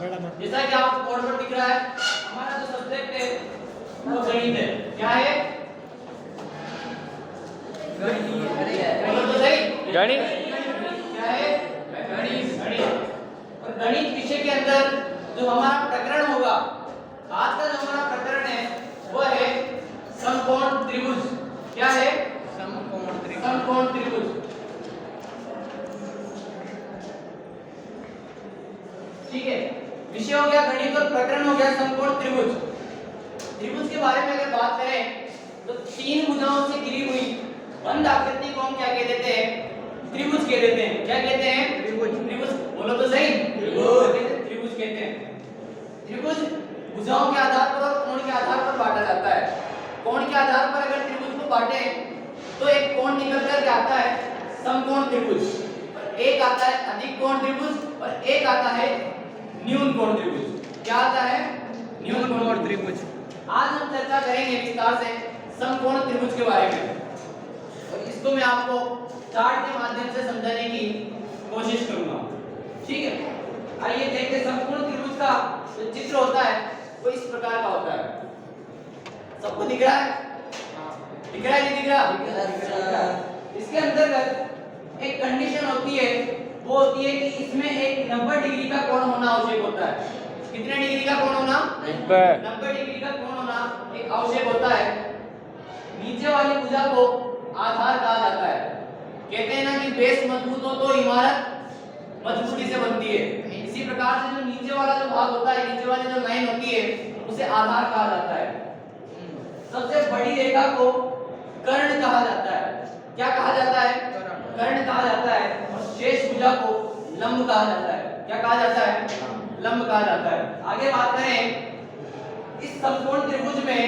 जैसा कि आपको बोर्ड पर दिख रहा है, हमारा जो सब्जेक्ट है वो गणित है। क्या है? बोलो तो सही। गणित। क्या है? गणित। और गणित विषय के अंदर जो हमारा प्रकरण होगा, आज का जो हमारा प्रकरण है वो है समकोण त्रिभुज। क्या है? समकोण त्रिभुज। ठीक है, विषय हो गया गणित और प्रकरण हो गया समकोण त्रिभुज। त्रिभुज के बारे में अगर बात करें तो तीन भुजाओं से घिरी हुई बंद आकृति को हम क्या कह देते हैं? त्रिभुज कह देते हैं। क्या कहते हैं? त्रिभुज। बोलो तो सही। त्रिभुज कहते हैं। त्रिभुज भुजाओं के आधार पर और कोण के आधार पर बांटा जाता है। कोण के आधार पर अगर त्रिभुज को बांटे तो एक कोण निकल कर क्या आता है? समकोण त्रिभुज। एक आता है अधिक कोण त्रिभुज और एक आता है न्यून कोण त्रिभुज। क्या आता है? न्यून कोण त्रिभुज। आज हम चर्चा करेंगे विस्तार से समकोण त्रिभुज के बारे में और इसको मैं आपको चार्ट के माध्यम से समझाने की कोशिश करूंगा। ठीक है, आइए देखते हैं समकोण त्रिभुज का जो चित्र होता है वो इस प्रकार का होता है। सबको दिख रहा है? दिख रहा है? नहीं दिख रहा? इसके अंतर्गत एक कंडीशन होती है, वो होती है कि इसमें एक 90 डिग्री का कोण होना आवश्यक होता है। कितने डिग्री का कोण होना? 90 डिग्री का कोण होना एक आवश्यक होता है। नीचे वाली भुजा को आधार कहा जाता है। कहते हैं ना कि बेस मजबूत हो तो इमारत मजबूती से बनती है। इसी प्रकार से जो नीचे वाला जो भाग होता है, नीचे वाली जो लाइन होती है उसे आधार कहा जाता है। सबसे बड़ी रेखा को कर्ण कहा जाता है। क्या कहा जाता है? कर्ण कहा जाता है। और शेष भुजा को लंब कहा जाता है। क्या कहा जाता है? लंब कहा जाता है। आगे बात करें, इस समकोण त्रिभुज में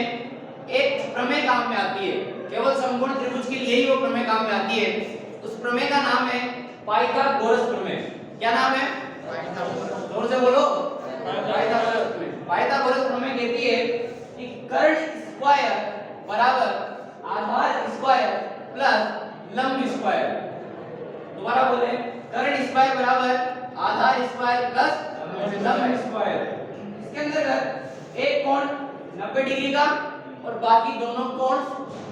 एक प्रमेय काम में आती है। केवल समकोण त्रिभुज के लिए ही वो प्रमेय काम में आती है। उस प्रमेय का नाम है पाइथागोरस प्रमेय। क्या नाम है? जोर से बोलो। पाइथागोरस प्रमेय। पाइथागोरस प्रमेय कहती है कि कर्ण स्क्वायर बराबर आधार स्क्वायर प्लस लंब स्क्वायर। दोबारा बोले, कर्ण स्क्वायर बराबर आधार स्क्वायर प्लस लंब स्क्वायर। इसके अंतर्गत एक कोण 90 डिग्री का और बाकी दोनों कोण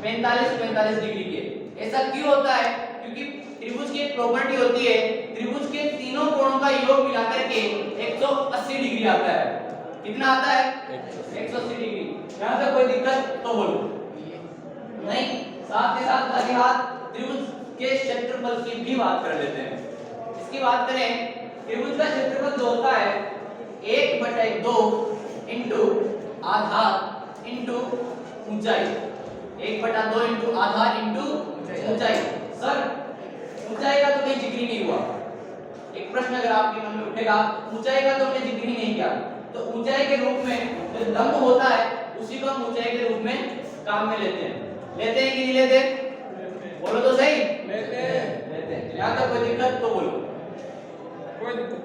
45 डिग्री के। ऐसा क्यों होता है? क्योंकि त्रिभुज की एक प्रॉपर्टी होती है, त्रिभुज के तीनों कोणों का योग मिलाकर के 180 डिग्री आता है। कितना आता है? 180 डिग्री। यहां तक कोई दिक्कत तो बोलो नहीं। साथ ही साथ आगे हाथ त्रिभुज के क्षेत्रफल की भी बात कर लेते हैं। इसकी बात करें, त्रिभुज का क्षेत्रफल जो होता है 1/2 इंटू आधार इंटू ऊंचाई। 1/2 इंटू आधार इंटू ऊंचाई। सर ऊंचाई का तो कहीं जिक्र ही नहीं हुआ। एक प्रश्न अगर आपके मन में उठेगा, ऊंचाई का तो हमने जिक्र ही नहीं किया, तो ऊंचाई के रूप में जो लंब होता है उसी को हम ऊंचाई के रूप में काम में लेते हैं। लेते हैं कि नहीं लेते? बोलो तो सही। लेते हैं। यहाँ तक कोई दिक्कत तो बोलो। कोई दिक्कत?